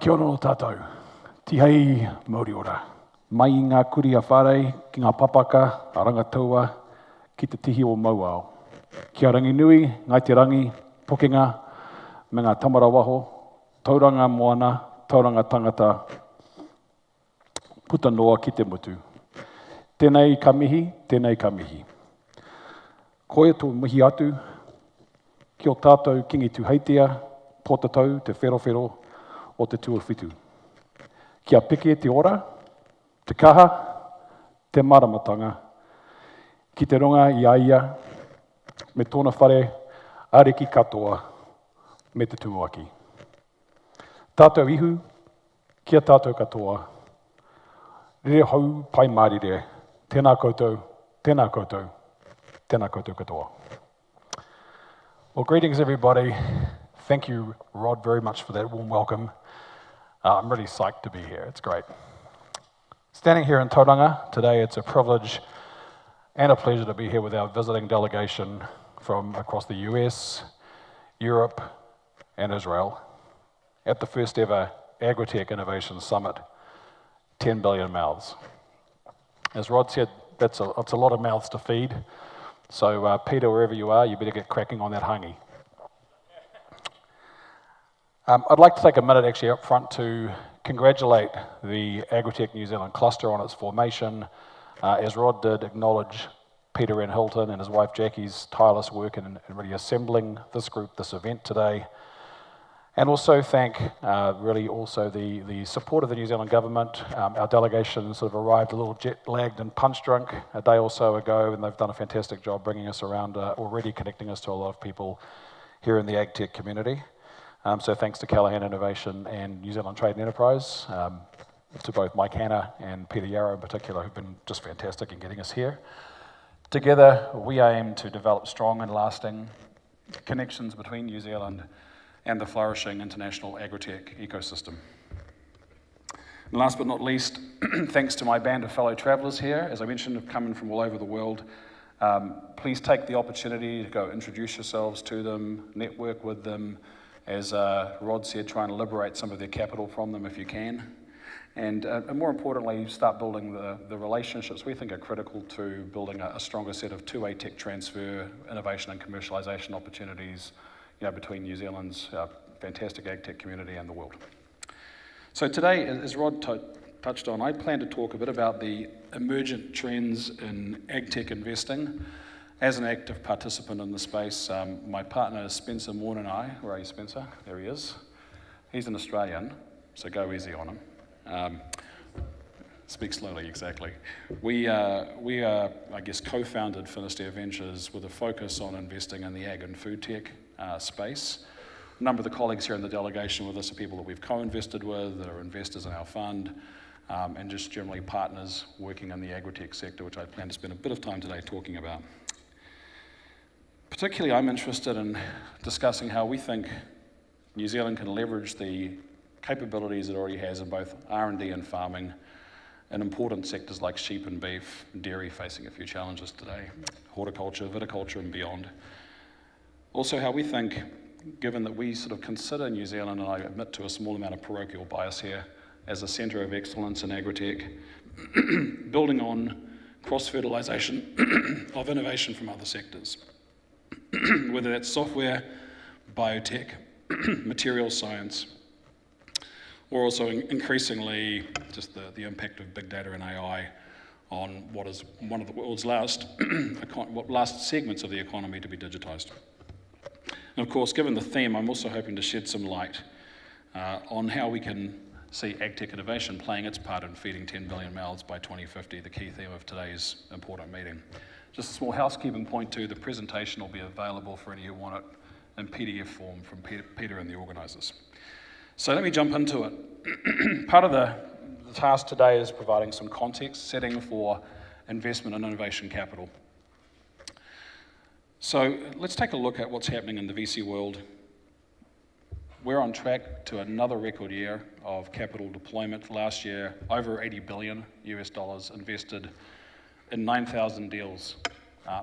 Kia ora no tātou. Tihei Māori ora. Mai i ngā kuri a whārei, ki ngā papaka, a rangataua, ki te tihi o Mauao. Kia rangi nui, ngai te rangi, pokenga, me ngā tamara waho, tauranga moana, tauranga tangata, puta noa ki te mutu. Tēnei ka mihi, tēnei ka mihi. Koe tō mihi atu, ki o tātou kingi tu heitia, pōtatau, te wherowhero, o te tuawhitu. Kia peke te ora, te kaha, te maramatanga, ki te runga i aia, me tōna whare, areki katoa, me te tuaki. Tātou ihu, kia tātou katoa, rere hau pai mārire, tēnā koutou, tēnā koutou, tēnā koutou katoa. Well, greetings everybody. Thank you, Rod, very much for that warm welcome. I'm really psyched to be here. It's great. Standing here in Tauranga today, it's a privilege and a pleasure to be here with our visiting delegation from across the US, Europe, and Israel at the first ever AgriTech Innovation Summit, 10 billion mouths. As Rod said, it's a lot of mouths to feed. So Peter, wherever you are, you better get cracking on that hangi. I'd like to take a minute actually up front to congratulate the AgriTech New Zealand cluster on its formation. As Rod did, acknowledge Peter Van Hilton and his wife Jackie's tireless work in really assembling this group, this event today. And also thank really also the support of the New Zealand government. Our delegation sort of arrived a little jet-lagged and punch-drunk a day or so ago, and they've done a fantastic job bringing us around, already connecting us to a lot of people here in the AgTech community. So thanks to Callaghan Innovation and New Zealand Trade and Enterprise, to both Mike Hanna and Peter Yarrow in particular, who've been just fantastic in getting us here. Together, we aim to develop strong and lasting connections between New Zealand and the flourishing international agritech ecosystem. And last but not least, thanks to my band of fellow travellers here, as I mentioned, have come in from all over the world. Please take the opportunity to go introduce yourselves to them, network with them. As Rod said, try and liberate some of their capital from them if you can. And more importantly, start building the relationships we think are critical to building a stronger set of two-way tech transfer, innovation and commercialisation opportunities, between New Zealand's fantastic AgTech community and the world. So today, as Rod touched on, I plan to talk a bit about the emergent trends in AgTech investing. As an active participant in the space, my partner Spencer Morn and I, where are you, Spencer? There he is. He's an Australian, so go easy on him. Speak slowly, exactly. We are, I guess, co-founded Finistere Ventures with a focus on investing in the ag and food tech space. A number of the colleagues here in the delegation with us are people that we've co-invested with, that are investors in our fund, and just generally partners working in the agritech sector, which I plan to spend a bit of time today talking about. Particularly, I'm interested in discussing how we think New Zealand can leverage the capabilities it already has in both R&D and farming in important sectors like sheep and beef, dairy facing a few challenges today, horticulture, viticulture and beyond. Also how we think, given that we sort of consider New Zealand, and I admit to a small amount of parochial bias here, as a centre of excellence in agritech, building on cross-fertilisation of innovation from other sectors. Whether that's software, biotech, material science, or also increasingly just the impact of big data and AI on what is one of the world's last segments of the economy to be digitised. And of course, given the theme, I'm also hoping to shed some light on how we can see AgTech innovation playing its part in feeding 10 billion mouths by 2050, the key theme of today's important meeting. Just a small housekeeping point too, the presentation will be available for any who want it in PDF form from Peter and the organisers. So let me jump into it. Part of the task today is providing some context setting for investment and innovation capital. So let's take a look at what's happening in the VC world We're on track to another record year of capital deployment. Last year, over $80 billion invested in 9,000 deals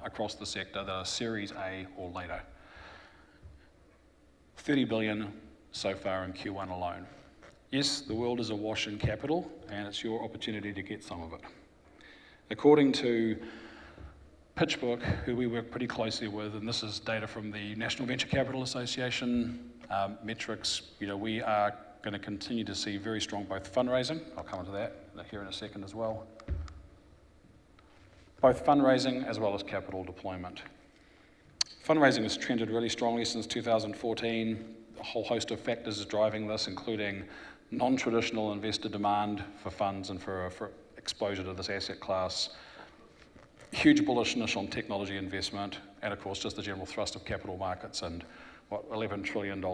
across the sector that are Series A or later. 30 billion so far in Q1 alone. Yes, the world is awash in capital, and it's your opportunity to get some of it. According to PitchBook, who we work pretty closely with, and this is data from the National Venture Capital Association metrics, we are going to continue to see very strong both fundraising, I'll come into that here in a second as well, both fundraising as well as capital deployment. Fundraising has trended really strongly since 2014. A whole host of factors is driving this, including non-traditional investor demand for funds and for exposure to this asset class, huge bullishness on technology investment, and of course just the general thrust of capital markets and $11 trillion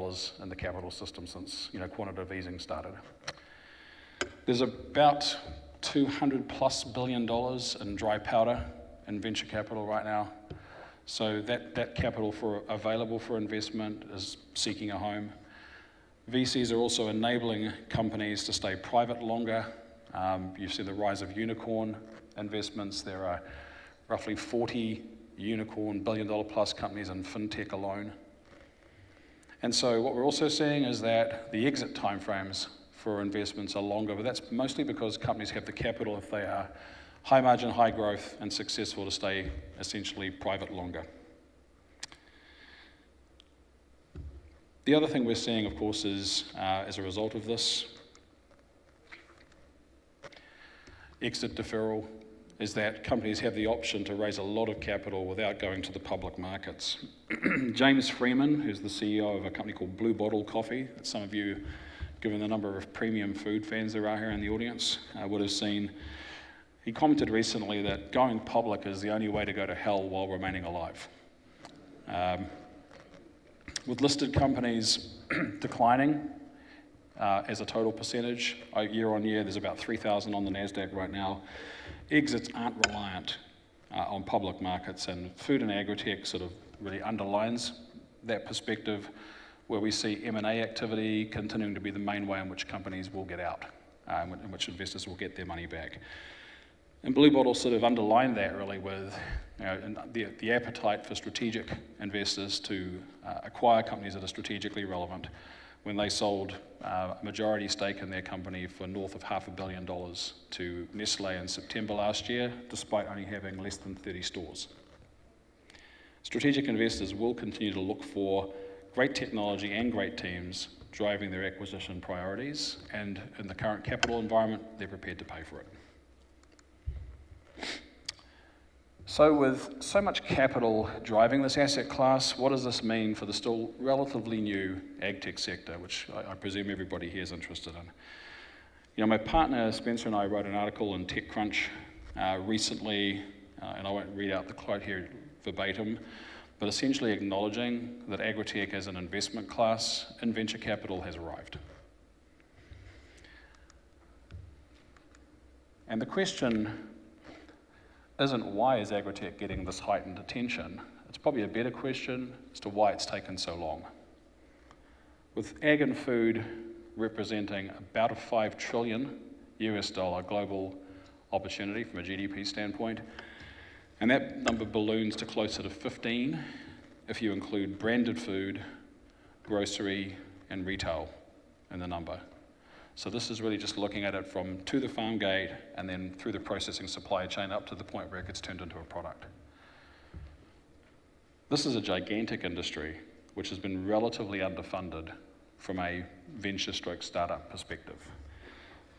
in the capital system since quantitative easing started. There's about $200+ billion in dry powder in venture capital right now. So that capital available for investment is seeking a home. VCs are also enabling companies to stay private longer. You've seen the rise of unicorn investments. There are roughly 40 unicorn billion-dollar-plus companies in fintech alone. And so what we're also seeing is that the exit timeframes for investments are longer, but that's mostly because companies have the capital if they are high margin, high growth, and successful to stay essentially private longer. The other thing we're seeing, of course, is as a result of this exit deferral, is that companies have the option to raise a lot of capital without going to the public markets. James Freeman, who's the CEO of a company called Blue Bottle Coffee, that some of you, given the number of premium food fans there are here in the audience, would have seen. He commented recently that going public is the only way to go to hell while remaining alive. With listed companies declining as a total percentage, year on year, there's about 3,000 on the NASDAQ right now. Exits aren't reliant on public markets, and food and agritech sort of really underlines that perspective, where we see M&A activity continuing to be the main way in which companies will get out, in which investors will get their money back. And Blue Bottle sort of underlined that really with the appetite for strategic investors to acquire companies that are strategically relevant when they sold a majority stake in their company for north of $500 million to Nestle in September last year, despite only having less than 30 stores. Strategic investors will continue to look for great technology and great teams driving their acquisition priorities, and in the current capital environment, they're prepared to pay for it. So with so much capital driving this asset class, what does this mean for the still relatively new AgTech sector, which I presume everybody here is interested in? My partner Spencer and I wrote an article in TechCrunch recently, and I won't read out the quote here verbatim, but essentially acknowledging that agritech as an investment class in venture capital has arrived. And the question isn't why is agritech getting this heightened attention. It's probably a better question as to why it's taken so long. With ag and food representing about a $5 trillion global opportunity from a GDP standpoint, and that number balloons to closer to 15 if you include branded food, grocery, and retail in the number. So this is really just looking at it from to the farm gate and then through the processing supply chain up to the point where it gets turned into a product. This is a gigantic industry which has been relatively underfunded from a venture-stroke startup perspective.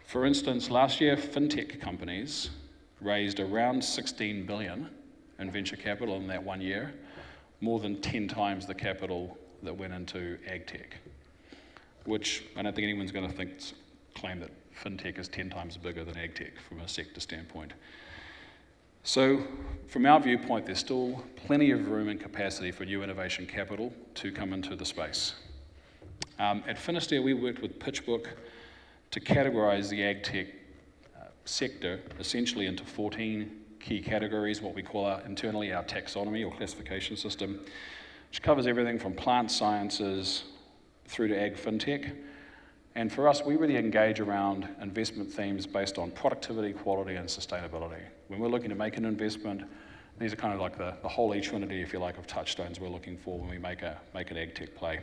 For instance, last year, fintech companies raised around $16 billion in venture capital in that 1 year, more than 10 times the capital that went into AgTech, which I don't think anyone's going to claim that fintech is 10 times bigger than AgTech from a sector standpoint. So from our viewpoint, there's still plenty of room and capacity for new innovation capital to come into the space. At Finistere, we worked with PitchBook to categorize the AgTech sector essentially into 14 key categories, what we call internally our taxonomy or classification system, which covers everything from plant sciences, through to ag fintech. And for us, we really engage around investment themes based on productivity, quality, and sustainability. When we're looking to make an investment, these are kind of like the holy trinity, if you like, of touchstones we're looking for when we make an AgTech play.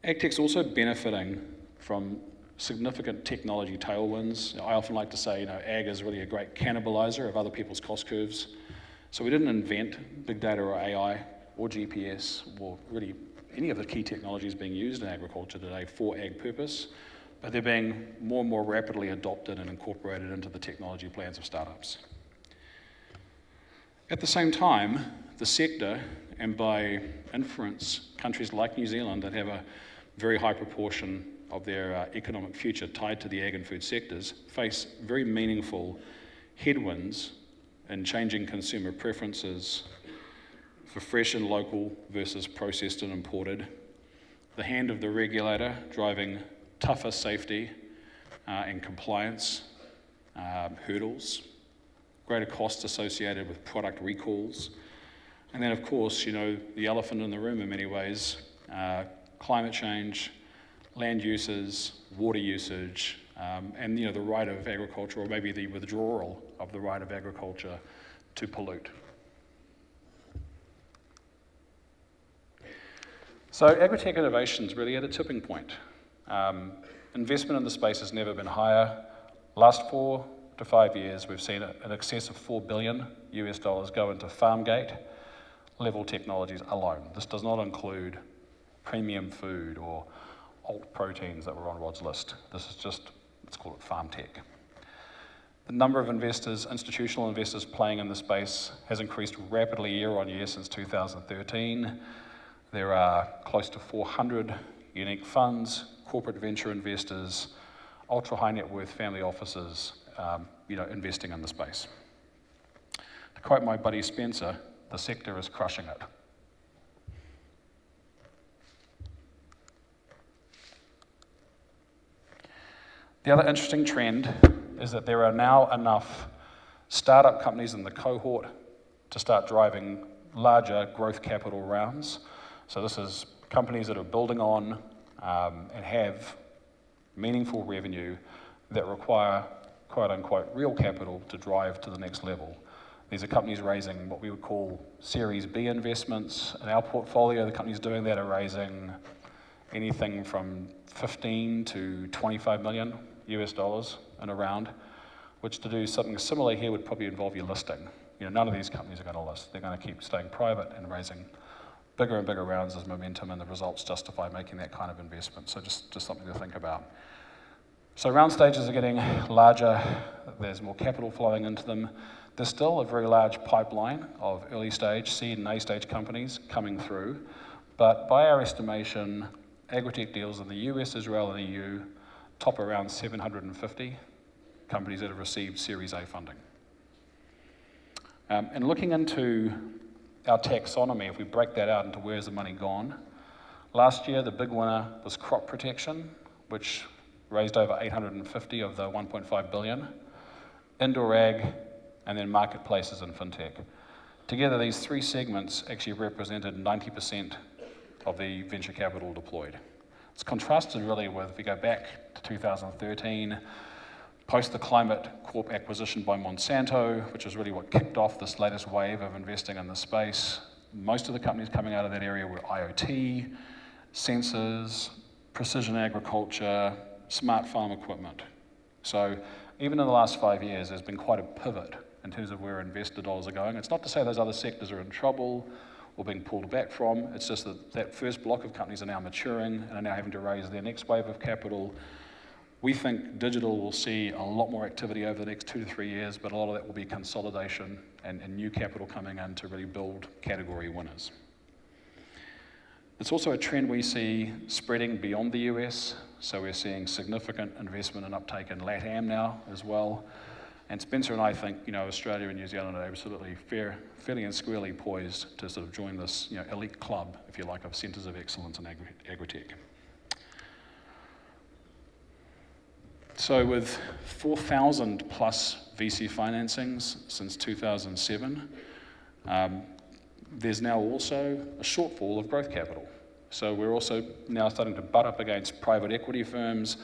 AgTech's also benefiting from significant technology tailwinds. I often like to say, ag is really a great cannibalizer of other people's cost curves. So we didn't invent big data or AI or GPS or really any of the key technologies being used in agriculture today for ag purpose, but they're being more and more rapidly adopted and incorporated into the technology plans of startups. At the same time, the sector, and by inference, countries like New Zealand that have a very high proportion of their economic future tied to the ag and food sectors, face very meaningful headwinds in changing consumer preferences for fresh and local versus processed and imported, the hand of the regulator driving tougher safety and compliance hurdles, greater costs associated with product recalls, and then of course, the elephant in the room in many ways, climate change, land uses, water usage, and the right of agriculture, or maybe the withdrawal of the right of agriculture to pollute. So agritech innovation is really at a tipping point. Investment in the space has never been higher. Last 4 to 5 years, we've seen in excess of $4 billion go into farm gate level technologies alone. This does not include premium food or alt proteins that were on Rod's list. This is just, let's call it farm tech. The number of investors, institutional investors playing in the space has increased rapidly year on year since 2013. There are close to 400 unique funds, corporate venture investors, ultra high net worth family offices, investing in the space. To quote my buddy Spencer, the sector is crushing it. The other interesting trend is that there are now enough startup companies in the cohort to start driving larger growth capital rounds. So this is companies that are building on and have meaningful revenue that require, quote unquote, real capital to drive to the next level. These are companies raising what we would call Series B investments. In our portfolio, the companies doing that are raising anything from 15 to 25 million US dollars in a round, which to do something similar here would probably involve you listing. None of these companies are going to list. They're going to keep staying private and raising bigger and bigger rounds as momentum and the results justify making that kind of investment. So just something to think about. So round stages are getting larger. There's more capital flowing into them. There's still a very large pipeline of early stage, seed and A stage companies coming through. But by our estimation, AgriTech deals in the US, Israel, and EU top around 750 companies that have received Series A funding. And looking into our taxonomy, if we break that out into where's the money gone, last year the big winner was crop protection, which raised over 850 of the 1.5 billion, indoor ag, and then marketplaces and fintech. Together, these 3 segments actually represented 90% of the venture capital deployed. It's contrasted really with, if we go back to 2013, post the Climate Corp acquisition by Monsanto, which is really what kicked off this latest wave of investing in the space. Most of the companies coming out of that area were IoT, sensors, precision agriculture, smart farm equipment. So even in the last 5 years, there's been quite a pivot in terms of where investor dollars are going. It's not to say those other sectors are in trouble or being pulled back from. It's just that that first block of companies are now maturing and are now having to raise their next wave of capital. We think digital will see a lot more activity over the next 2 to 3 years, but a lot of that will be consolidation and new capital coming in to really build category winners. It's also a trend we see spreading beyond the US, so we're seeing significant investment and uptake in LATAM now as well. And Spencer and I think, Australia and New Zealand are absolutely fairly and squarely poised to sort of join this, elite club, if you like, of centres of excellence in agritech. So with 4,000 plus VC financings since 2007, there's now also a shortfall of growth capital. So we're also now starting to butt up against private equity firms,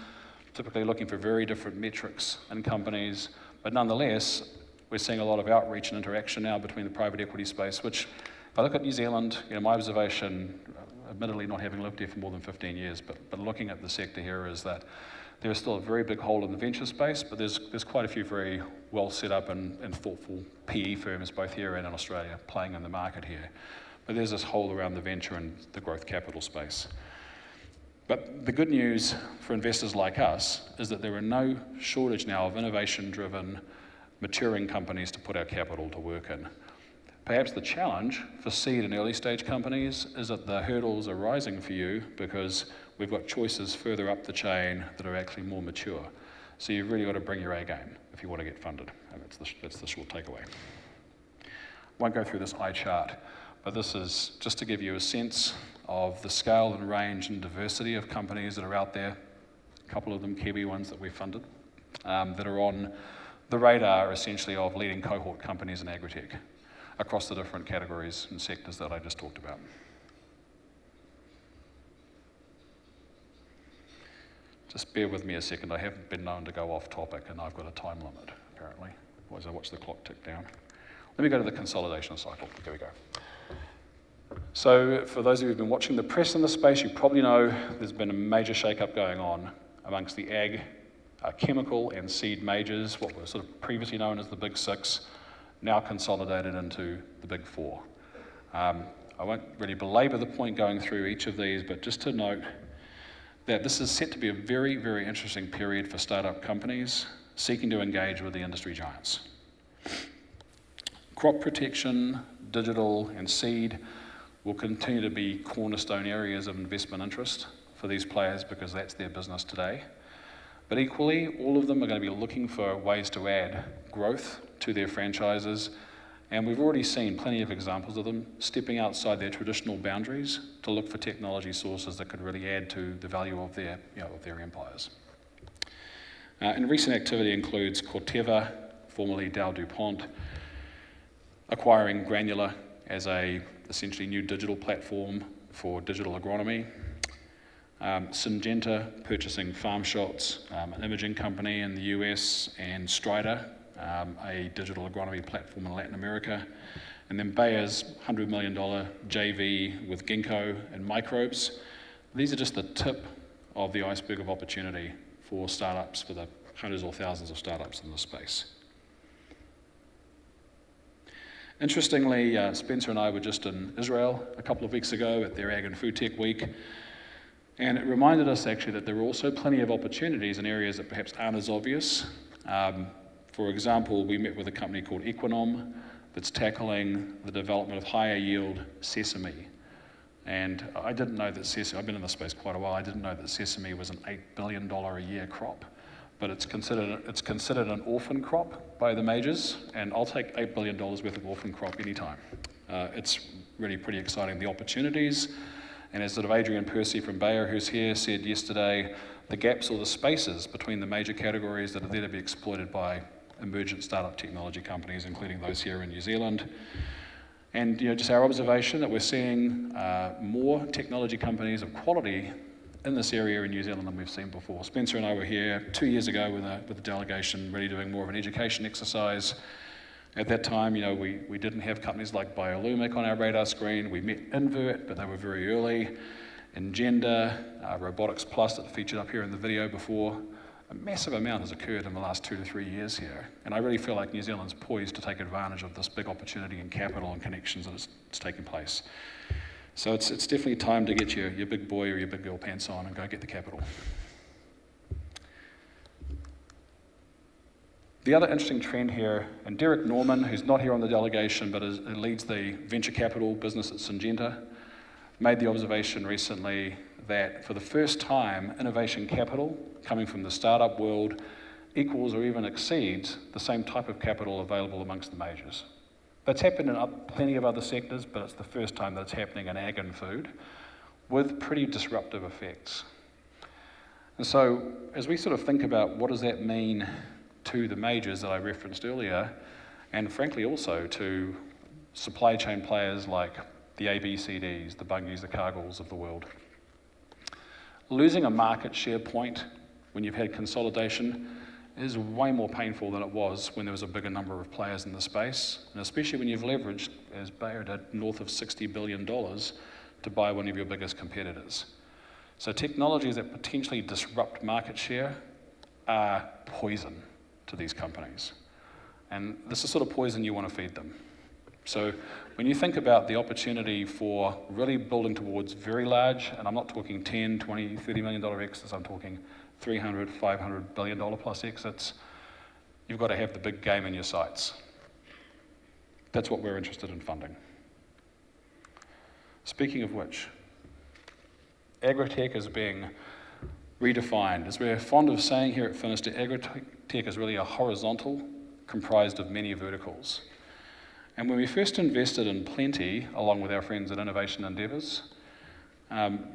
typically looking for very different metrics in companies, but nonetheless, we're seeing a lot of outreach and interaction now between the private equity space, which, if I look at New Zealand, my observation, admittedly not having lived here for more than 15 years, but looking at the sector here, is that there is still a very big hole in the venture space, but there's quite a few very well set up and thoughtful PE firms, both here and in Australia, playing in the market here. But there's this hole around the venture and the growth capital space. But the good news for investors like us is that there are no shortage now of innovation-driven, maturing companies to put our capital to work in. Perhaps the challenge for seed and early stage companies is that the hurdles are rising for you because we've got choices further up the chain that are actually more mature. So you've really got to bring your A game if you want to get funded, and that's the short takeaway. I won't go through this eye chart, but this is just to give you a sense of the scale and range and diversity of companies that are out there, a couple of them Kiwi ones that we've funded, that are on the radar essentially of leading cohort companies in AgriTech across the different categories and sectors that I just talked about. Just bear with me a second, I haven't been known to go off topic and I've got a time limit, apparently. Otherwise I watch the clock tick down. Let me go to the consolidation cycle, here we go. So for those of you who've been watching the press in this space, you probably know there's been a major shake-up going on amongst the ag, chemical and seed majors, what were sort of previously known as the Big Six, now consolidated into the Big Four. I won't really belabor the point going through each of these, but just to note that this is set to be a very, very interesting period for startup companies seeking to engage with the industry giants. Crop protection, digital, and seed will continue to be cornerstone areas of investment interest for these players because that's their business today. But equally, all of them are going to be looking for ways to add growth to their franchises, and we've already seen plenty of examples of them stepping outside their traditional boundaries to look for technology sources that could really add to the value of their, of their empires. And recent activity includes Corteva, formerly Dow DuPont, acquiring Granular as a essentially new digital platform for digital agronomy. Syngenta purchasing Farm Shots, an imaging company in the US, and Strider, a digital agronomy platform in Latin America. And then Bayer's $100 million JV with Ginkgo and microbes. These are just the tip of the iceberg of opportunity for startups, for the hundreds or thousands of startups in this space. Interestingly, Spencer and I were just in Israel a couple of weeks ago at their Ag and Food Tech Week, and it reminded us actually that there are also plenty of opportunities in areas that perhaps aren't as obvious. For example, we met with a company called Equinom that's tackling the development of higher yield sesame. And I didn't know that sesame, I've been in this space quite a while, I didn't know that sesame was an $8 billion a year crop. But it's considered an orphan crop by the majors, and I'll take $8 billion worth of orphan crop anytime. It's really pretty exciting, the opportunities. And as sort of Adrian Percy from Bayer, who's here, said yesterday, the gaps or the spaces between the major categories that are there to be exploited by emergent startup technology companies, including those here in New Zealand. And just our observation that we're seeing more technology companies of quality in this area in New Zealand than we've seen before. Spencer and I were here 2 years ago with a delegation really doing more of an education exercise. At that time, we didn't have companies like Biolumic on our radar screen. We met Invert, but they were very early. Engender, Robotics Plus that featured up here in the video before. A massive amount has occurred in the last 2 to 3 years here. And I really feel like New Zealand's poised to take advantage of this big opportunity in capital and connections that is taking place. So it's definitely time to get your big boy or your big girl pants on and go get the capital. The other interesting trend here, and Derek Norman, who's not here on the delegation, but leads the venture capital business at Syngenta, made the observation recently that for the first time, innovation capital coming from the startup world equals or even exceeds the same type of capital available amongst the majors. That's happened in plenty of other sectors, but it's the first time that it's happening in ag and food, with pretty disruptive effects. And so, as we sort of think about what does that mean to the majors that I referenced earlier, and frankly also to supply chain players like the ABCDs, the Bungies, the Cargills of the world. Losing a market share point when you've had consolidation is way more painful than it was when there was a bigger number of players in the space, and especially when you've leveraged, as Bayer did, north of $60 billion to buy one of your biggest competitors. So technologies that potentially disrupt market share are poison to these companies. And this is the sort of poison you want to feed them. So when you think about the opportunity for really building towards very large, and I'm not talking 10, 20, $30 million exits, I'm talking 300, 500 billion dollar plus exits, you've got to have the big game in your sights. That's what we're interested in funding. Speaking of which, AgriTech is being redefined. As we're fond of saying here at Finistere, AgriTech is really a horizontal comprised of many verticals. And when we first invested in Plenty, along with our friends at Innovation Endeavours,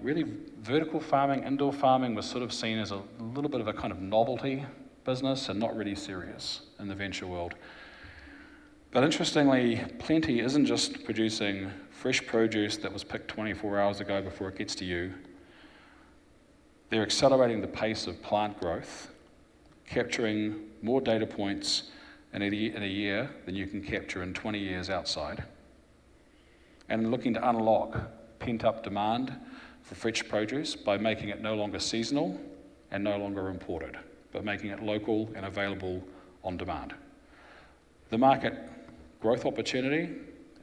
really vertical farming, indoor farming was sort of seen as a little bit of a kind of novelty business and not really serious in the venture world. But interestingly, Plenty isn't just producing fresh produce that was picked 24 hours ago before it gets to you. They're accelerating the pace of plant growth, capturing more data points in a year than you can capture in 20 years outside, and looking to unlock pent-up demand for fresh produce by making it no longer seasonal and no longer imported, but making it local and available on demand. The market growth opportunity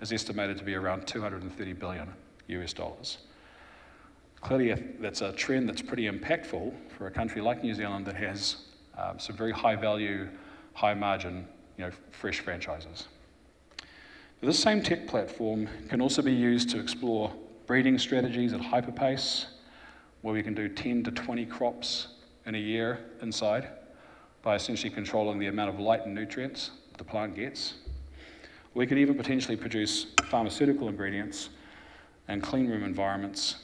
is estimated to be around $230 billion US dollars. Clearly, that's a trend that's pretty impactful for a country like New Zealand that has some very high value, high margin, fresh franchises. This same tech platform can also be used to explore breeding strategies at hyperpace, where we can do 10 to 20 crops in a year inside by essentially controlling the amount of light and nutrients the plant gets. We could even potentially produce pharmaceutical ingredients in clean room environments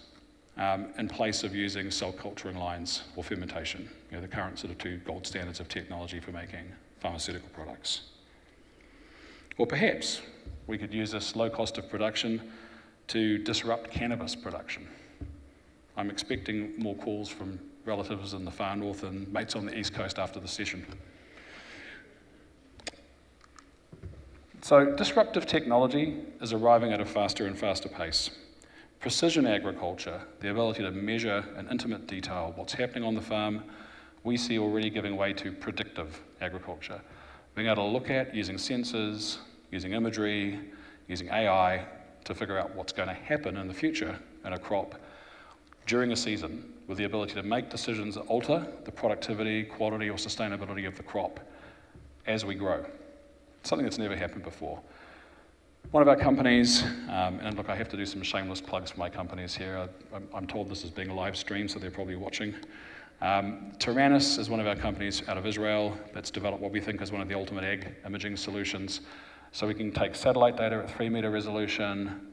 in place of using cell culturing lines or fermentation, the current sort of two gold standards of technology for making pharmaceutical products. Or perhaps we could use this low cost of production to disrupt cannabis production. I'm expecting more calls from relatives in the far north and mates on the east coast after the session. So disruptive technology is arriving at a faster and faster pace. Precision agriculture, the ability to measure in intimate detail what's happening on the farm, we see already giving way to predictive agriculture. Being able to look at using sensors, using imagery, using AI to figure out what's going to happen in the future in a crop during a season, with the ability to make decisions that alter the productivity, quality, or sustainability of the crop as we grow. Something that's never happened before. One of our companies, and look, I have to do some shameless plugs for my companies here. I'm told this is being a live stream, so they're probably watching. Tyrannus is one of our companies out of Israel that's developed what we think is one of the ultimate ag imaging solutions. So we can take satellite data at 3-meter resolution,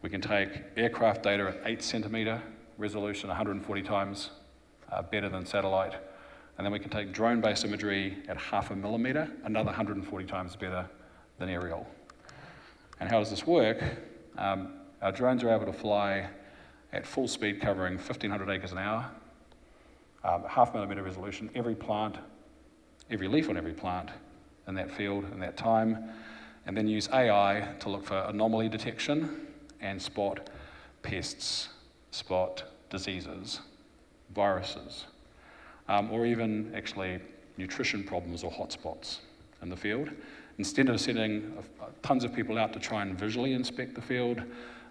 we can take aircraft data at 8-centimeter resolution, 140 times better than satellite, and then we can take drone-based imagery at 0.5 millimeter, another 140 times better than aerial. And how does this work? Our drones are able to fly at full speed, covering 1,500 acres an hour, 0.5 millimeter resolution, every plant, every leaf on every plant in that field in that time, and then use AI to look for anomaly detection and spot pests, spot diseases, viruses, or even actually nutrition problems or hotspots in the field. Instead of sending tons of people out to try and visually inspect the field,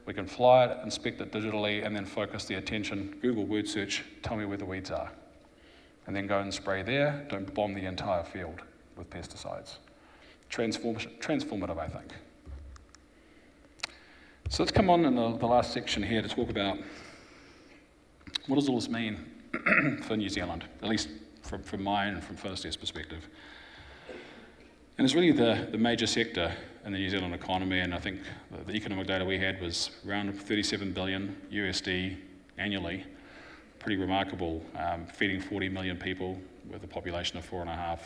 we can fly it, inspect it digitally, and then focus the attention, Google word search, tell me where the weeds are. And then go and spray there, don't bomb the entire field with pesticides. Transformative, I think. So let's come on in the last section here to talk about what does all this mean for New Zealand, at least from mine and from Finistere's perspective. And it's really the major sector in the New Zealand economy, and I think the economic data we had was around 37 billion USD annually. Pretty remarkable, feeding 40 million people with a population of 4.5.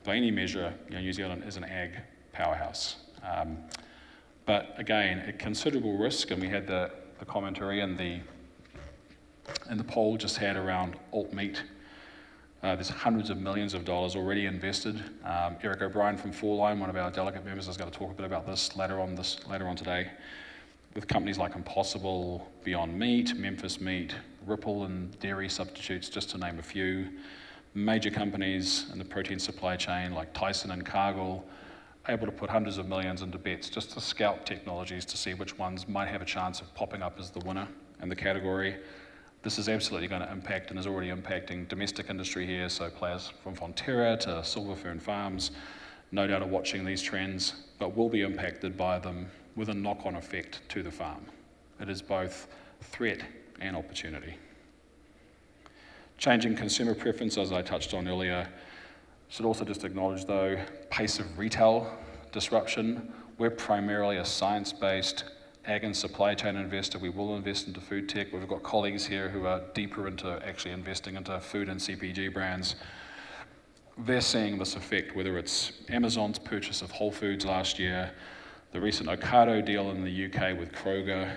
By any measure, New Zealand is an ag powerhouse. But again, at considerable risk, and we had the commentary in the poll just had around alt meat. There's hundreds of millions of dollars already invested. Eric O'Brien from Fourline, one of our delegate members, is going to talk a bit about this later on today, with companies like Impossible, Beyond Meat, Memphis Meat, Ripple and dairy substitutes, just to name a few. Major companies in the protein supply chain like Tyson and Cargill, able to put hundreds of millions into bets just to scout technologies to see which ones might have a chance of popping up as the winner in the category. This is absolutely going to impact and is already impacting domestic industry here, so players from Fonterra to Silver Fern Farms, no doubt are watching these trends, but will be impacted by them with a knock-on effect to the farm. It is both threat and opportunity. Changing consumer preference, as I touched on earlier, should also just acknowledge though, pace of retail disruption. We're primarily a science-based ag and supply chain investor. We will invest into food tech. We've got colleagues here who are deeper into actually investing into food and CPG brands. They're seeing this effect, whether it's Amazon's purchase of Whole Foods last year, the recent Ocado deal in the UK with Kroger,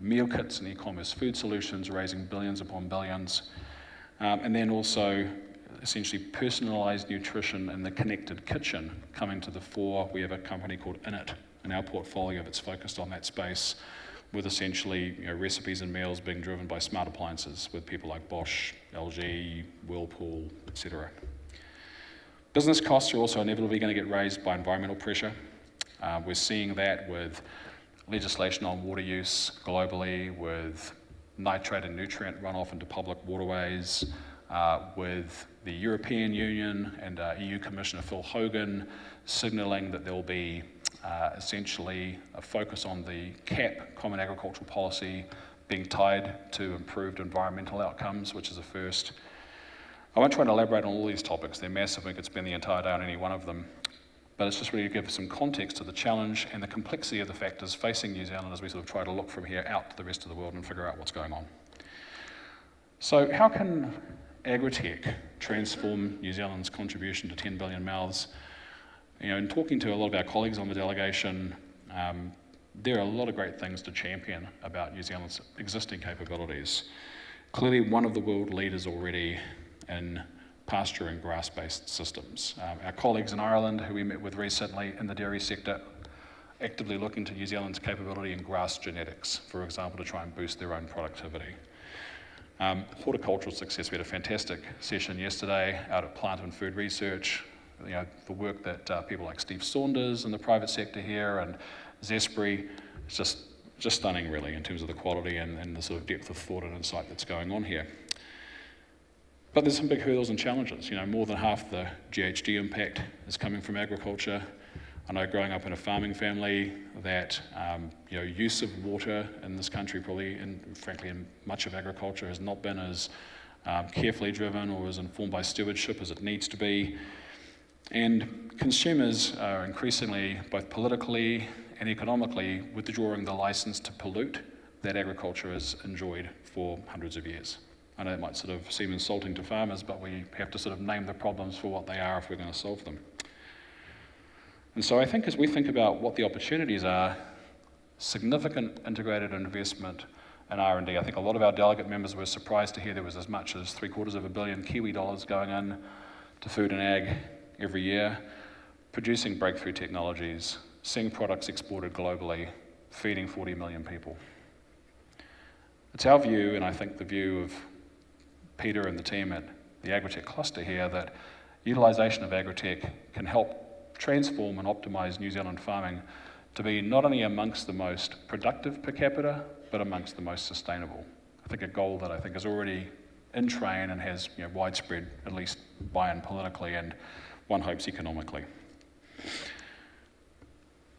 meal kits and e-commerce food solutions raising billions upon billions, and then also essentially personalized nutrition and the connected kitchen coming to the fore. We have a company called Innit in our portfolio that's focused on that space, with essentially recipes and meals being driven by smart appliances with people like Bosch, LG, Whirlpool, etc. Business costs are also inevitably going to get raised by environmental pressure. We're seeing that with legislation on water use globally, with nitrate and nutrient runoff into public waterways, with the European Union and EU Commissioner Phil Hogan signalling that there will be essentially a focus on the CAP, Common Agricultural Policy, being tied to improved environmental outcomes, which is a first. I won't try and elaborate on all these topics. They're massive. We could spend the entire day on any one of them. But it's just really to give some context to the challenge and the complexity of the factors facing New Zealand as we sort of try to look from here out to the rest of the world and figure out what's going on. So how can AgriTech transform New Zealand's contribution to 10 billion mouths? In talking to a lot of our colleagues on the delegation, there are a lot of great things to champion about New Zealand's existing capabilities. Clearly, one of the world leaders already in pasture and grass-based systems. Our colleagues in Ireland, who we met with recently in the dairy sector, actively looking to New Zealand's capability in grass genetics, for example, to try and boost their own productivity. Horticultural success, we had a fantastic session yesterday out at Plant and Food Research. The work that people like Steve Saunders in the private sector here and Zespri, it's just stunning really in terms of the quality and the sort of depth of thought and insight that's going on here. But there's some big hurdles and challenges. More than half the GHG impact is coming from agriculture. I know growing up in a farming family that use of water in this country probably, and frankly in much of agriculture, has not been as carefully driven or as informed by stewardship as it needs to be. And consumers are increasingly, both politically and economically, withdrawing the license to pollute that agriculture has enjoyed for hundreds of years. I know it might sort of seem insulting to farmers, but we have to sort of name the problems for what they are if we're going to solve them. And so I think as we think about what the opportunities are, significant integrated investment in R&D. I think a lot of our delegate members were surprised to hear there was as much as $750 million Kiwi dollars going in to food and ag every year, producing breakthrough technologies, seeing products exported globally, feeding 40 million people. It's our view, and I think the view of Peter and the team at the AgriTech cluster here, that utilisation of AgriTech can help transform and optimise New Zealand farming to be not only amongst the most productive per capita, but amongst the most sustainable. I think a goal that I think is already in train and has widespread, at least buy-in politically, and one hopes economically.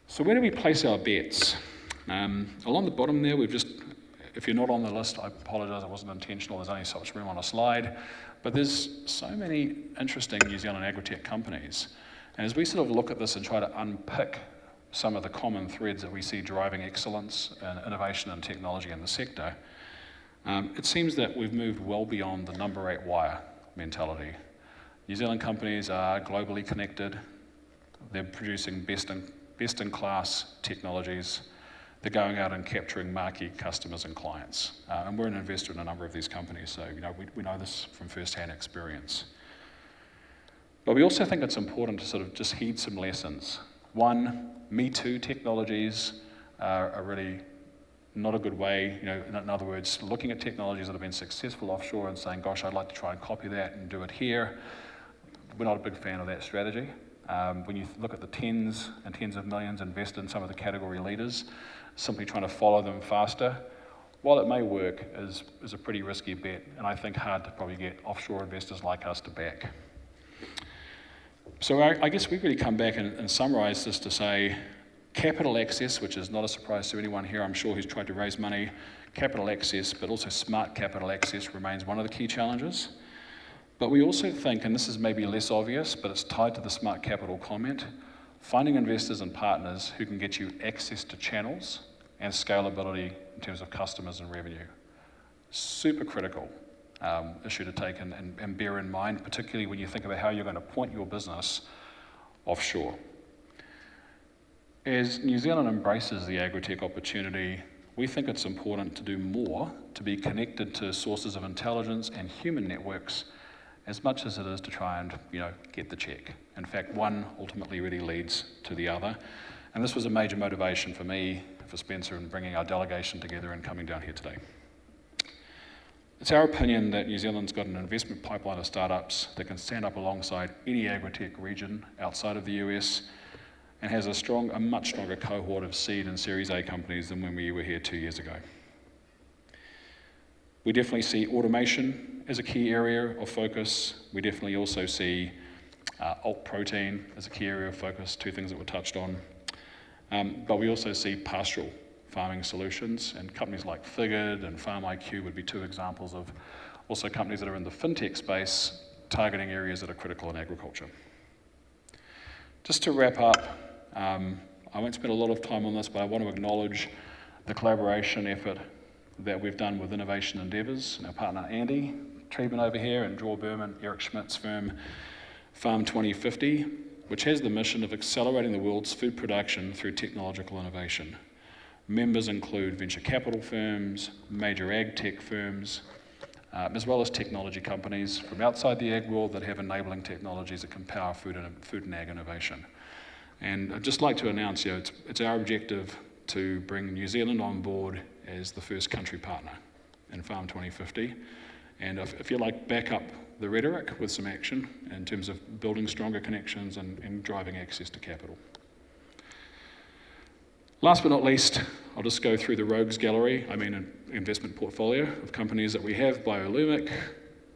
So where do we place our bets? Along the bottom there, we've just, if you're not on the list, I apologise, it wasn't intentional, there's only so much room on a slide, but there's so many interesting New Zealand agri-tech companies. And as we sort of look at this and try to unpick some of the common threads that we see driving excellence and innovation and technology in the sector, it seems that we've moved well beyond the number 8 wire mentality. New Zealand companies are globally connected, they're producing best-in-class technologies. They're going out and capturing marquee customers and clients. And we're an investor in a number of these companies, so we know this from first-hand experience. But we also think it's important to sort of just heed some lessons. One, Me Too technologies are really not a good way. In other words, looking at technologies that have been successful offshore and saying, gosh, I'd like to try and copy that and do it here. We're not a big fan of that strategy. When you look at the tens and tens of millions invested in some of the category leaders, simply trying to follow them faster, while it may work, is a pretty risky bet, and I think hard to probably get offshore investors like us to back. So I guess we've really come back and summarised this to say capital access, which is not a surprise to anyone here, I'm sure, who's tried to raise money. Capital access, but also smart capital access, remains one of the key challenges. But we also think, and this is maybe less obvious, but it's tied to the smart capital comment, finding investors and partners who can get you access to channels and scalability in terms of customers and revenue. Super critical issue to take and bear in mind, particularly when you think about how you're going to point your business offshore. As New Zealand embraces the agritech opportunity, we think it's important to do more to be connected to sources of intelligence and human networks as much as it is to try and get the check. In fact, one ultimately really leads to the other. And this was a major motivation for me, for Spencer, in bringing our delegation together and coming down here today. It's our opinion that New Zealand's got an investment pipeline of startups that can stand up alongside any agritech region outside of the US and has a much stronger cohort of seed and Series A companies than when we were here 2 years ago. We definitely see automation as a key area of focus. We definitely also see alt protein as a key area of focus, two things that were touched on. But we also see pastoral farming solutions, and companies like Figured and Farm IQ would be two examples of also companies that are in the fintech space targeting areas that are critical in agriculture. Just to wrap up, I won't spend a lot of time on this, but I want to acknowledge the collaboration effort that we've done with Innovation Endeavours, and our partner Andy Treeben over here, and Joel Berman, Eric Schmidt's firm, Farm 2050, which has the mission of accelerating the world's food production through technological innovation. Members include venture capital firms, major AgTech firms, as well as technology companies from outside the ag world that have enabling technologies that can power food and ag innovation. And I'd just like to announce, it's our objective to bring New Zealand on board as the first country partner in Farm 2050. And if you like, back up the rhetoric with some action in terms of building stronger connections and driving access to capital. Last but not least, I'll just go through the rogues gallery, an investment portfolio of companies that we have: Biolumic,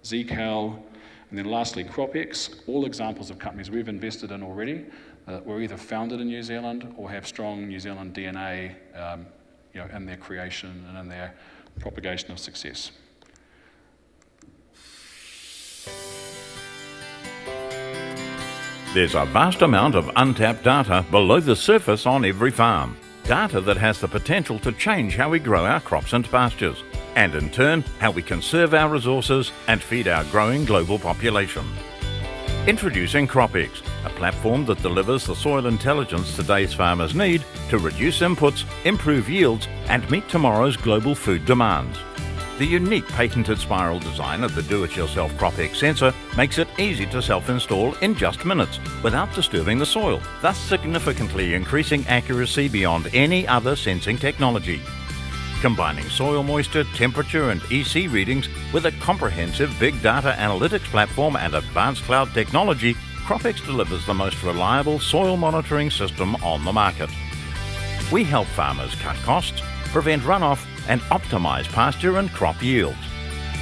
Zcal, and then lastly CropX, all examples of companies we've invested in already that were either founded in New Zealand or have strong New Zealand DNA in their creation and in their propagation of success. There's a vast amount of untapped data below the surface on every farm. Data that has the potential to change how we grow our crops and pastures, and in turn, how we conserve our resources and feed our growing global population. Introducing CropX, a platform that delivers the soil intelligence today's farmers need to reduce inputs, improve yields, and meet tomorrow's global food demands. The unique patented spiral design of the do-it-yourself CropX sensor makes it easy to self-install in just minutes without disturbing the soil, thus significantly increasing accuracy beyond any other sensing technology. Combining soil moisture, temperature and EC readings with a comprehensive big data analytics platform and advanced cloud technology, CropX delivers the most reliable soil monitoring system on the market. We help farmers cut costs, prevent runoff and optimize pasture and crop yields.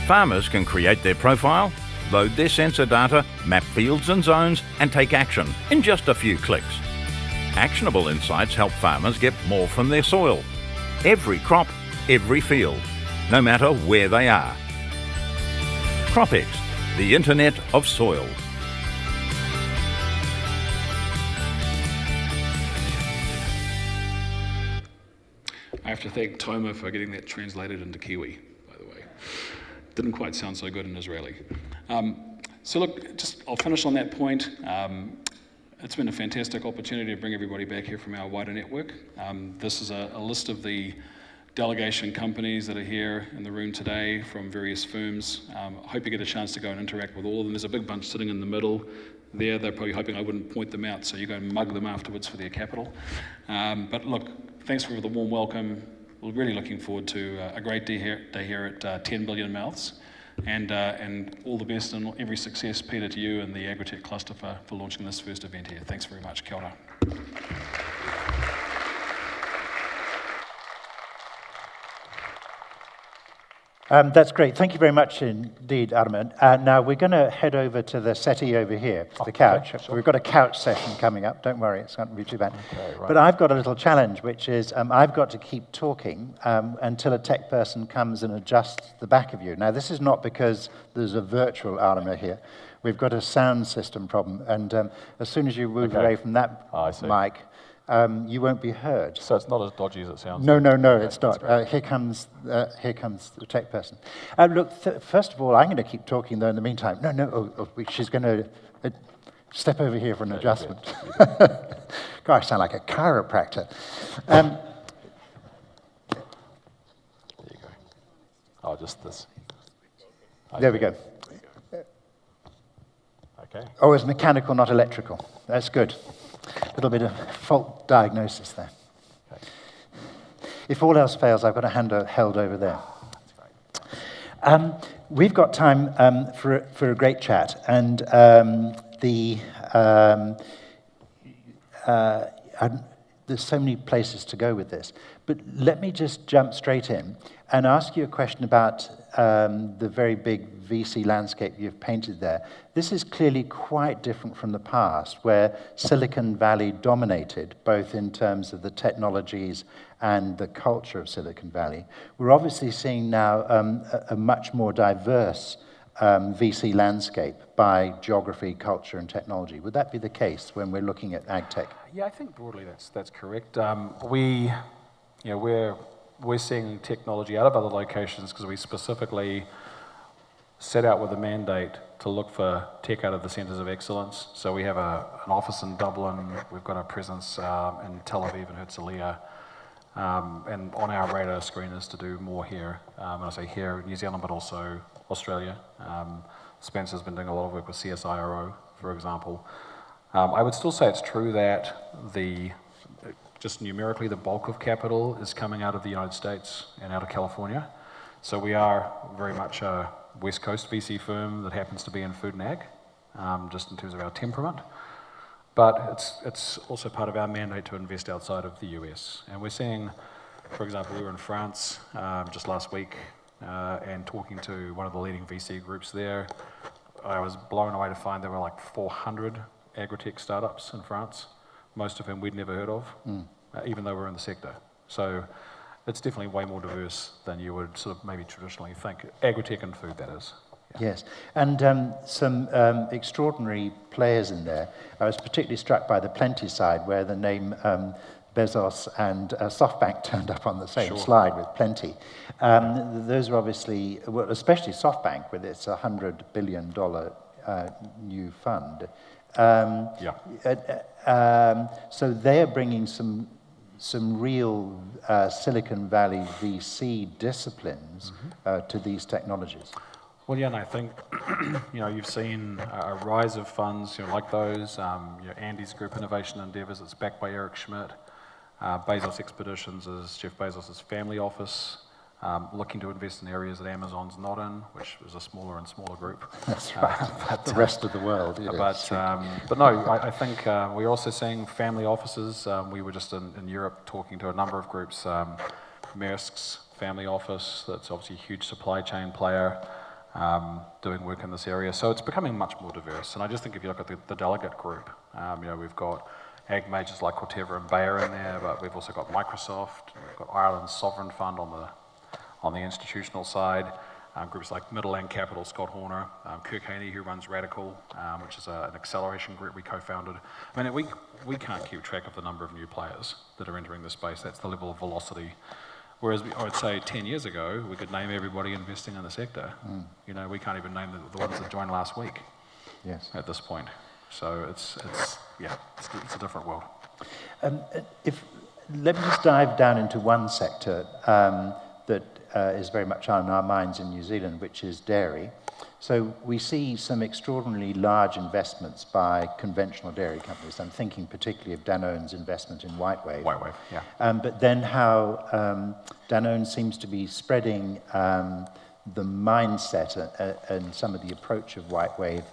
Farmers can create their profile, load their sensor data, map fields and zones, and take action in just a few clicks. Actionable insights help farmers get more from their soil. Every crop, every field, no matter where they are. CropX, the Internet of Soils. I have to thank Toma for getting that translated into Kiwi, by the way. Didn't quite sound so good in Israeli. So look, I'll finish on that point. It's been a fantastic opportunity to bring everybody back here from our wider network. This is a list of the delegation companies that are here in the room today from various firms. I hope you get a chance to go and interact with all of them. There's a big bunch sitting in the middle there. They're probably hoping I wouldn't point them out, so you go and mug them afterwards for their capital. But look, thanks for the warm welcome. We're really looking forward to a great day here at 10 billion mouths. And all the best and every success, Peter, to you and the AgriTech cluster for launching this first event here. Thanks very much. Kia ora. That's great. Thank you very much indeed, Arama. Now we're going to head over to the settee over here, the couch. Okay, sure. We've got a couch session coming up. Don't worry, it's not going to be too bad. Okay, right. But I've got a little challenge, which is I've got to keep talking until a tech person comes and adjusts the back of you. Now, this is not because there's a virtual Arama here. We've got a sound system problem, and as soon as you move away from that mic, you won't be heard. So it's not as dodgy as it sounds? No, it's not. Here comes the tech person. Look, first of all, I'm going to keep talking, though, in the meantime. She's going to step over here for an adjustment. God, I sound like a chiropractor. There you go. Oh, just this. Okay. There we go. Okay. Oh, it's mechanical, not electrical. That's good. A little bit of fault diagnosis there. Okay. If all else fails, I've got a hand held over there. That's right. We've got time for a great chat, and there's so many places to go with this. But let me just jump straight in and ask you a question about the very big VC landscape you've painted there. This is clearly quite different from the past, where Silicon Valley dominated, both in terms of the technologies and the culture of Silicon Valley. We're obviously seeing now a much more diverse VC landscape by geography, culture, and technology. Would that be the case when we're looking at AgTech? Yeah, I think broadly that's correct. We're seeing technology out of other locations because we specifically set out with a mandate to look for tech out of the centres of excellence. So we have an office in Dublin, we've got a presence in Tel Aviv and Herzliya, and on our radar screen is to do more here. When I say here, New Zealand, but also Australia. Spencer's been doing a lot of work with CSIRO, for example. I would still say it's true that just numerically, the bulk of capital is coming out of the United States and out of California. So we are very much a West Coast VC firm that happens to be in food and ag, just in terms of our temperament. But it's also part of our mandate to invest outside of the US. And we're seeing, for example, we were in France just last week and talking to one of the leading VC groups there. I was blown away to find there were like 400 agritech startups in France, most of whom we'd never heard of, even though we're in the sector. So it's definitely way more diverse than you would sort of maybe traditionally think. Agritech and food, that is. Yeah. Yes, and some extraordinary players in there. I was particularly struck by the Plenty side, where the name Bezos and SoftBank turned up on the same slide with Plenty. Those are obviously, well, especially SoftBank with its $100 billion new fund. So they're bringing some real Silicon Valley VC disciplines to these technologies. Well, yeah, and I think you've seen a rise of funds like those. Andy's group, Innovation Endeavours, it's backed by Eric Schmidt. Bezos Expeditions is Jeff Bezos' family office, looking to invest in areas that Amazon's not in, which is a smaller and smaller group. That's right. But the rest of the world. But no, I think we're also seeing family offices. We were just in Europe talking to a number of groups. Maersk's family office, that's obviously a huge supply chain player, doing work in this area. So it's becoming much more diverse. And I just think if you look at the delegate group, we've got ag majors like Corteva and Bayer in there, but we've also got Microsoft, we've got Ireland's Sovereign Fund on the institutional side, groups like Midland Capital, Scott Horner, Kirk Haney, who runs Radical, which is an acceleration group we co-founded. I mean, we can't keep track of the number of new players that are entering the space. That's the level of velocity. Whereas I would say 10 years ago, we could name everybody investing in the sector. We can't even name the ones that joined last week. Yes. At this point. So it's a different world. Let me just dive down into one sector that is very much on our minds in New Zealand, which is dairy. So we see some extraordinarily large investments by conventional dairy companies. I'm thinking particularly of Danone's investment in Whitewave. Whitewave, yeah. But then how Danone seems to be spreading the mindset and some of the approach of Whitewave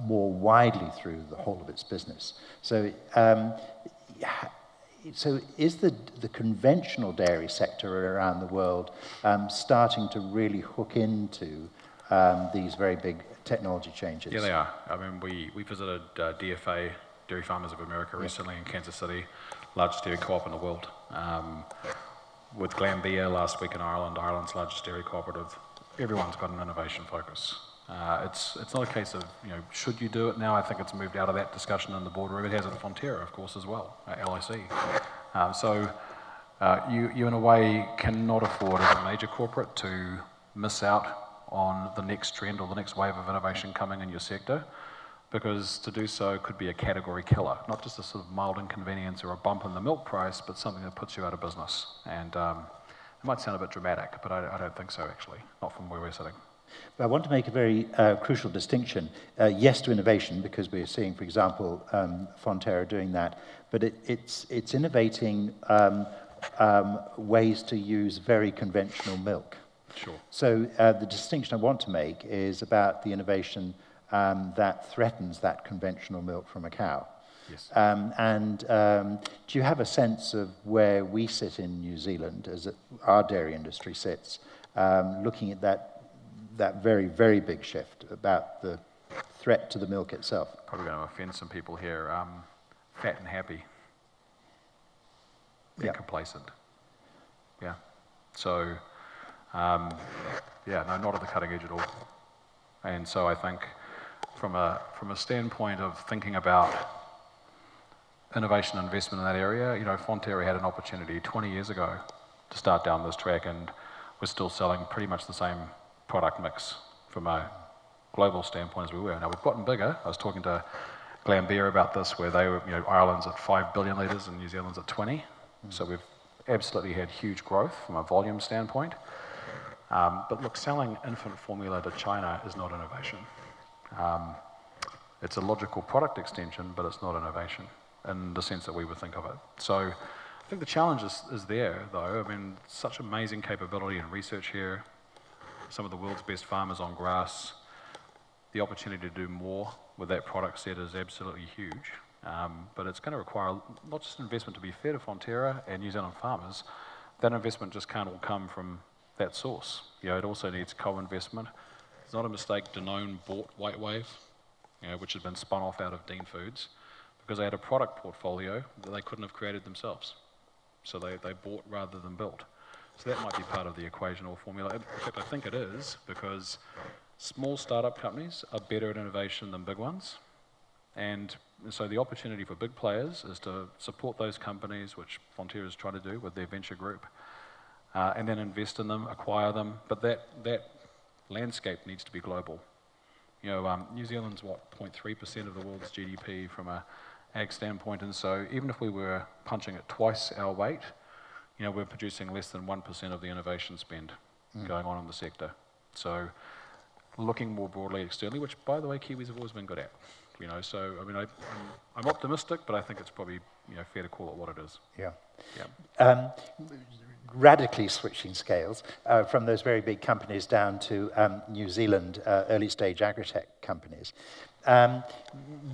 more widely through the whole of its business. So is the conventional dairy sector around the world starting to really hook into these very big technology changes? Yeah, they are. I mean, we visited DFA, Dairy Farmers of America, recently in Kansas City, largest dairy co-op in the world. With Glanbia last week in Ireland, Ireland's largest dairy cooperative. Everyone's got an innovation focus. It's not a case of, should you do it now? I think it's moved out of that discussion in the boardroom. It has at Fonterra, of course, as well, LIC. You in a way cannot afford as a major corporate to miss out on the next trend or the next wave of innovation coming in your sector, because to do so could be a category killer, not just a sort of mild inconvenience or a bump in the milk price, but something that puts you out of business. And it might sound a bit dramatic, but I don't think so, actually, not from where we're sitting. But I want to make a very crucial distinction. Yes to innovation, because we're seeing, for example, Fonterra doing that, but it's innovating ways to use very conventional milk. Sure. So the distinction I want to make is about the innovation that threatens that conventional milk from a cow. Yes. Do you have a sense of where we sit in New Zealand, as our dairy industry sits, looking at that very, very big shift about the threat to the milk itself? Probably going to offend some people here. Fat and happy. They're complacent. Yeah. So, no, not at the cutting edge at all. And so I think from a standpoint of thinking about innovation and investment in that area, Fonterra had an opportunity 20 years ago to start down this track, and we're still selling pretty much the same product mix from a global standpoint as we were. Now we've gotten bigger. I was talking to Glanbia about this, where they were, Ireland's at 5 billion litres and New Zealand's at 20. So we've absolutely had huge growth from a volume standpoint. But look, selling infant formula to China is not innovation. It's a logical product extension, but it's not innovation in the sense that we would think of it. So I think the challenge is there, though. I mean, such amazing capability and research here. Some of the world's best farmers on grass. The opportunity to do more with that product set is absolutely huge. But it's going to require not just investment to be fair to Fonterra and New Zealand farmers. That investment just can't all come from that source. It also needs co-investment. It's not a mistake Danone bought Whitewave, which had been spun off out of Dean Foods, because they had a product portfolio that they couldn't have created themselves. So they bought rather than built. So that might be part of the equation or formula. In fact, I think it is, because small startup companies are better at innovation than big ones. And so the opportunity for big players is to support those companies, which Fonterra is trying to do with their venture group, and then invest in them, acquire them. But that landscape needs to be global. New Zealand's 0.3% of the world's GDP from a ag standpoint, and so even if we were punching at twice our weight, we're producing less than 1% of the innovation spend going on in the sector. So looking more broadly externally, which, by the way, Kiwis have always been good at. So I mean, I'm optimistic, but I think it's probably fair to call it what it is. Yeah. Radically switching scales from those very big companies down to New Zealand early stage agritech companies.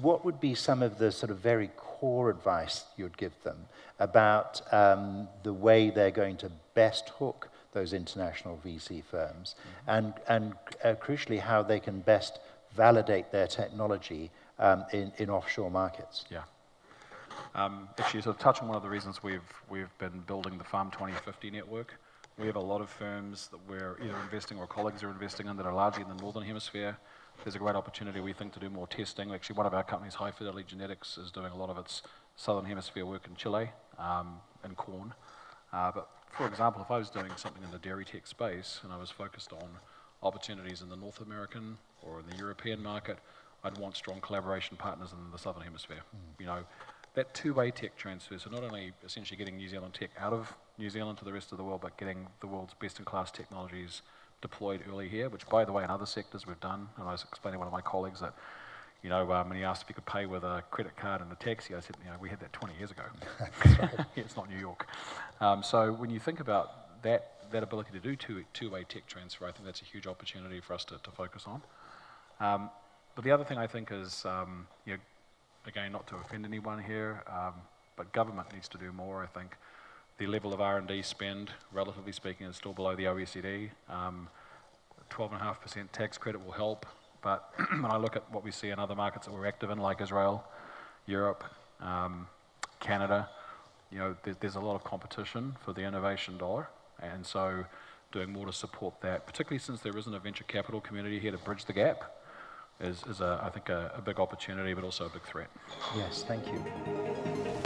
What would be some of the sort of very core advice you'd give them about the way they're going to best hook those international VC firms, and crucially how they can best validate their technology in offshore markets? Yeah. Actually, sort of touch on one of the reasons we've been building the Farm 2050 network. We have a lot of firms that we're either investing or colleagues are investing in that are largely in the Northern Hemisphere. There's a great opportunity, we think, to do more testing. Actually, one of our companies, High Fidelity Genetics, is doing a lot of its Southern Hemisphere work in Chile, in corn. But for example, if I was doing something in the dairy tech space and I was focused on opportunities in the North American or in the European market, I'd want strong collaboration partners in the Southern Hemisphere. You know, that two-way tech transfer, so not only essentially getting New Zealand tech out of New Zealand to the rest of the world, but getting the world's best-in-class technologies deployed early here, which, by the way, in other sectors we've done. And I was explaining to one of my colleagues that, you know, when he asked if he could pay with a credit card in a taxi, I said, you know, we had that 20 years ago. It's not New York. So when you think about that ability to do two-way tech transfer, I think that's a huge opportunity for us to focus on. But the other thing I think is, you know, again, not to offend anyone here, but government needs to do more. I think the level of R&D spend, relatively speaking, is still below the OECD. 12.5% tax credit will help, but when I look at what we see in other markets that we're active in, like Israel, Europe, Canada, you know, there's a lot of competition for the innovation dollar, and so doing more to support that, particularly since there isn't a venture capital community here to bridge the gap, is I think, a big opportunity, but also a big threat. Yes, thank you.